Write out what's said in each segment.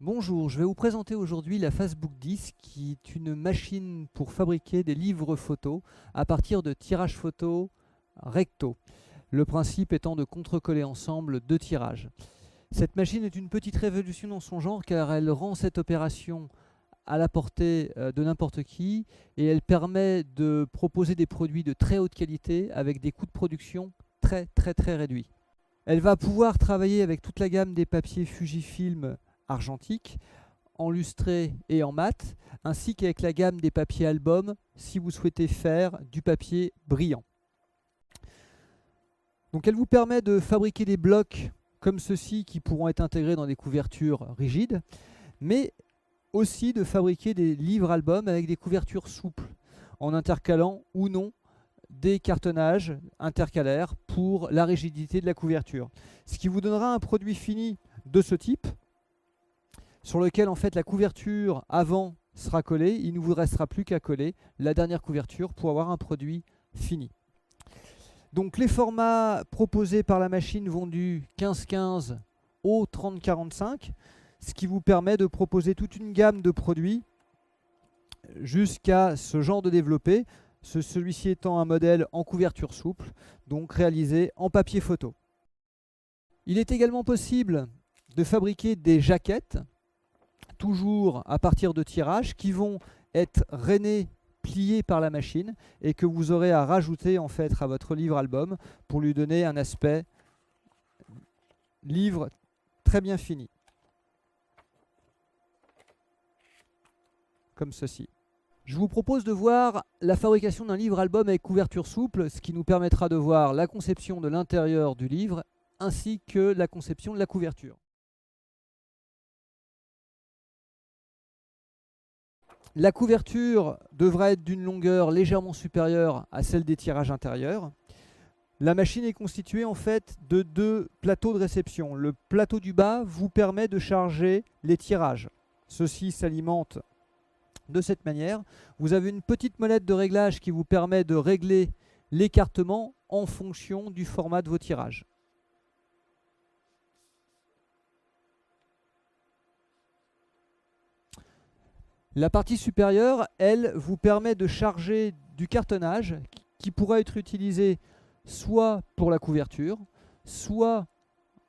Bonjour, je vais vous présenter aujourd'hui la Fastbook 10 qui est une machine pour fabriquer des livres photos à partir de tirages photos recto. Le principe étant de contrecoller ensemble deux tirages. Cette machine est une petite révolution dans son genre car elle rend cette opération à la portée de n'importe qui et elle permet de proposer des produits de très haute qualité avec des coûts de production très réduits. Elle va pouvoir travailler avec toute la gamme des papiers Fujifilm argentique, en lustré et en mat, ainsi qu'avec la gamme des papiers album si vous souhaitez faire du papier brillant. Donc elle vous permet de fabriquer des blocs comme ceux-ci qui pourront être intégrés dans des couvertures rigides, mais aussi de fabriquer des livres albums avec des couvertures souples, en intercalant ou non des cartonnages intercalaires pour la rigidité de la couverture. Ce qui vous donnera un produit fini de ce type, sur lequel en fait la couverture avant sera collée, il ne vous restera plus qu'à coller la dernière couverture pour avoir un produit fini. Donc les formats proposés par la machine vont du 15-15 au 30-45, ce qui vous permet de proposer toute une gamme de produits jusqu'à ce genre de développé, celui-ci étant un modèle en couverture souple, donc réalisé en papier photo. Il est également possible de fabriquer des jaquettes toujours à partir de tirages qui vont être rainés, pliés par la machine et que vous aurez à rajouter en fait à votre livre album pour lui donner un aspect livre très bien fini. Comme ceci. Je vous propose de voir la fabrication d'un livre album avec couverture souple, ce qui nous permettra de voir la conception de l'intérieur du livre ainsi que la conception de la couverture. La couverture devra être d'une longueur légèrement supérieure à celle des tirages intérieurs. La machine est constituée en fait de deux plateaux de réception. Le plateau du bas vous permet de charger les tirages. Ceux-ci s'alimentent de cette manière. Vous avez une petite molette de réglage qui vous permet de régler l'écartement en fonction du format de vos tirages. La partie supérieure, elle, vous permet de charger du cartonnage qui pourra être utilisé soit pour la couverture, soit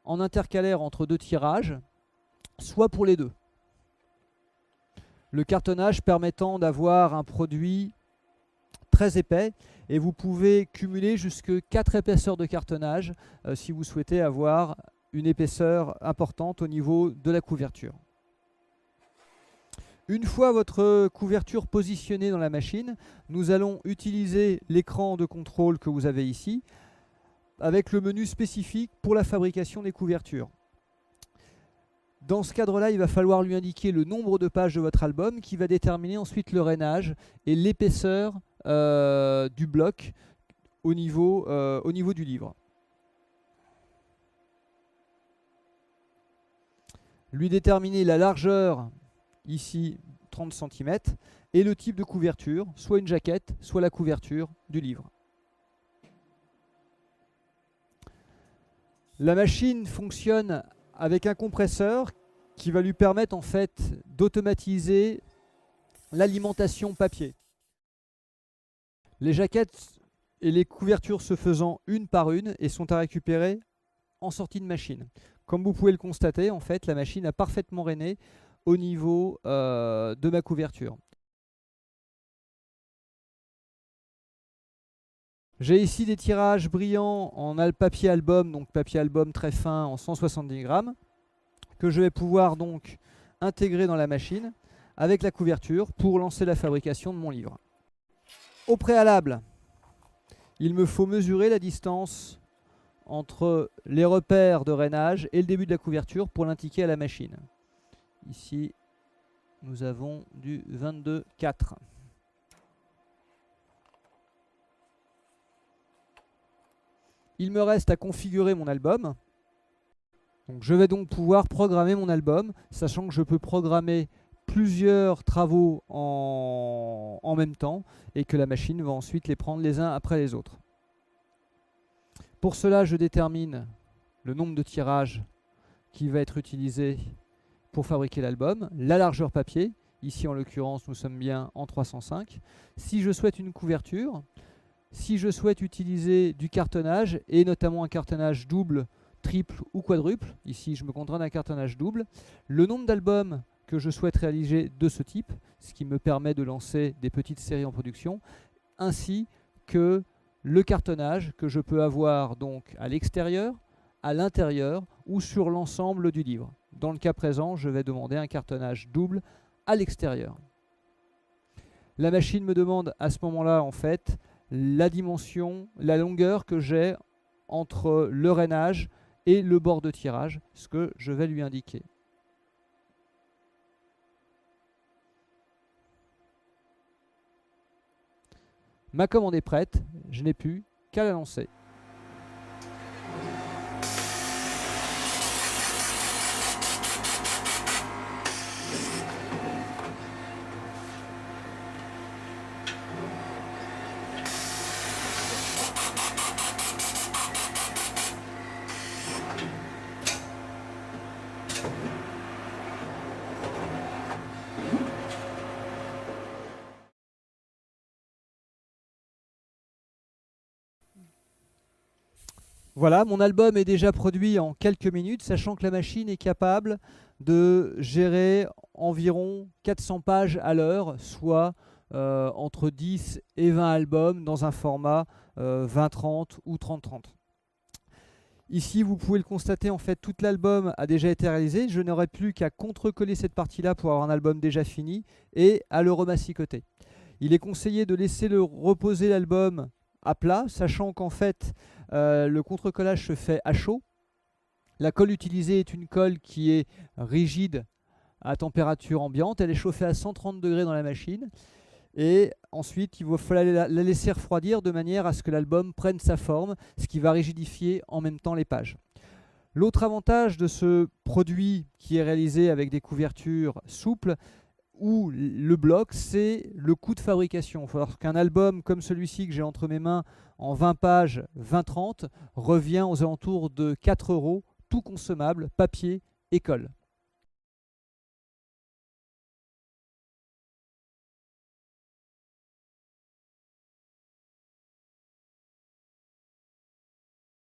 en intercalaire entre deux tirages, soit pour les deux. Le cartonnage permettant d'avoir un produit très épais et vous pouvez cumuler jusque 4 épaisseurs de cartonnage si vous souhaitez avoir une épaisseur importante au niveau de la couverture. Une fois votre couverture positionnée dans la machine, nous allons utiliser l'écran de contrôle que vous avez ici avec le menu spécifique pour la fabrication des couvertures. Dans ce cadre-là, il va falloir lui indiquer le nombre de pages de votre album qui va déterminer ensuite le rainage et l'épaisseur du bloc au niveau du livre. Lui déterminer la largeur, ici 30 cm, et le type de couverture, soit une jaquette, soit la couverture du livre. La machine fonctionne avec un compresseur qui va lui permettre en fait d'automatiser l'alimentation papier. Les jaquettes et les couvertures se faisant une par une et sont à récupérer en sortie de machine. Comme vous pouvez le constater, en fait, la machine a parfaitement rainé au niveau de ma couverture. J'ai ici des tirages brillants en papier album, donc papier album très fin en 170 grammes, que je vais pouvoir donc intégrer dans la machine avec la couverture pour lancer la fabrication de mon livre. Au préalable, il me faut mesurer la distance entre les repères de rainage et le début de la couverture pour l'indiquer à la machine. Ici, nous avons du 22,4. Il me reste à configurer mon album. Donc, je vais donc pouvoir programmer mon album, sachant que je peux programmer plusieurs travaux en même temps et que la machine va ensuite les prendre les uns après les autres. Pour cela, je détermine le nombre de tirages qui va être utilisé pour fabriquer l'album, la largeur papier, ici en l'occurrence nous sommes bien en 305. Si je souhaite une couverture, si je souhaite utiliser du cartonnage, et notamment un cartonnage double, triple ou quadruple, ici je me contente d'un cartonnage double, le nombre d'albums que je souhaite réaliser de ce type, ce qui me permet de lancer des petites séries en production, ainsi que le cartonnage que je peux avoir donc à l'extérieur, à l'intérieur ou sur l'ensemble du livre. Dans le cas présent, je vais demander un cartonnage double à l'extérieur. La machine me demande à ce moment-là en fait la dimension, la longueur que j'ai entre le rainage et le bord de tirage, ce que je vais lui indiquer. Ma commande est prête, je n'ai plus qu'à la lancer. Voilà, mon album est déjà produit en quelques minutes, sachant que la machine est capable de gérer environ 400 pages à l'heure, soit entre 10 et 20 albums dans un format 20-30 ou 30-30. Ici, vous pouvez le constater, en fait, tout l'album a déjà été réalisé. Je n'aurai plus qu'à contre-coller cette partie-là pour avoir un album déjà fini et à le remassicoter. Il est conseillé de laisser reposer l'album à plat, sachant qu'en fait, le contre-collage se fait à chaud. La colle utilisée est une colle qui est rigide à température ambiante. Elle est chauffée à 130 degrés dans la machine. Et ensuite, il va falloir la laisser refroidir de manière à ce que l'album prenne sa forme, ce qui va rigidifier en même temps les pages. L'autre avantage de ce produit qui est réalisé avec des couvertures souples, ou le bloc, c'est le coût de fabrication. Il faut savoir qu'un album comme celui-ci que j'ai entre mes mains en 20 pages, 20-30, revient aux alentours de 4 €, tout consommable, papier et colle.